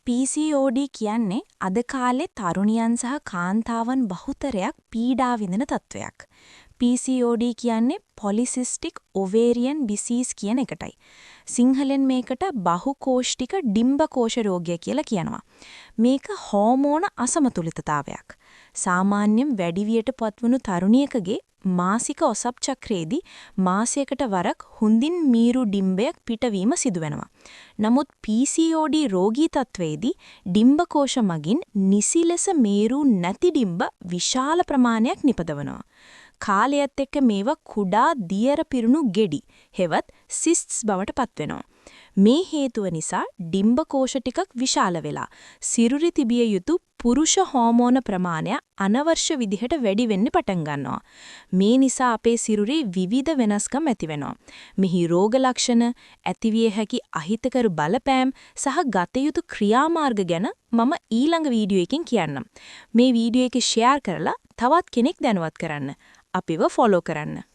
PCOD කියන්නේ අද කාලේ තරුණියන් සහ කාන්තාවන් බහුතරයක් පීඩා විඳින තත්වයක්. PCOD කියන්නේ Polycystic Ovarian Disease කියන එකටයි. සිංහලෙන් මේකට බහුකෝෂ්ඨික ඩිම්බකෝෂ රෝගය කියලා කියනවා. මේක හෝමෝන අසමතුලිතතාවයක්. සාමාන්‍යයෙන් වැඩිවියට පත්වුණු තරුණියකගේ මාසික ඔසප් චක්‍රයේදී මාසයකට වරක් හුඳින් මීරු ඩිම්බයක් පිටවීම සිදුවෙනවා. නමුත් PCOD රෝගී තත්වයේදී ඩිම්බකෝෂ මගින් නිසි ලෙස මේරු නැති ඩිම්බ විශාල ප්‍රමාණයක් නිපදවනවා. කාලයත් එක්ක මේවා කුඩා දියර පිරුණු ගෙඩි හෙවත් සිස්ට්ස් බවට පත්වෙනවා. මේ හේතුව නිසා ඩිම්බකෝෂ ටිකක් විශාල වෙලා සිරුරි තිබිය යුතු පුරුෂ හෝමෝන ප්‍රමාණය අනවශ්‍ය විදිහට වැඩි වෙන්න පටන් ගන්නවා. මේ නිසා අපේ සිරුරේ විවිධ වෙනස්කම් ඇති වෙනවා. මෙහි රෝග ලක්ෂණ, ඇතිවිය හැකි අහිතකර බලපෑම් සහ ගත යුතු ක්‍රියාමාර්ග ගැන මම ඊළඟ වීඩියෝ එකකින් කියන්නම්. මේ වීඩියෝ එක ෂෙයාර් කරලා තවත් කෙනෙක් දැනුවත් කරන්න. අපිව ෆොලෝ කරන්න.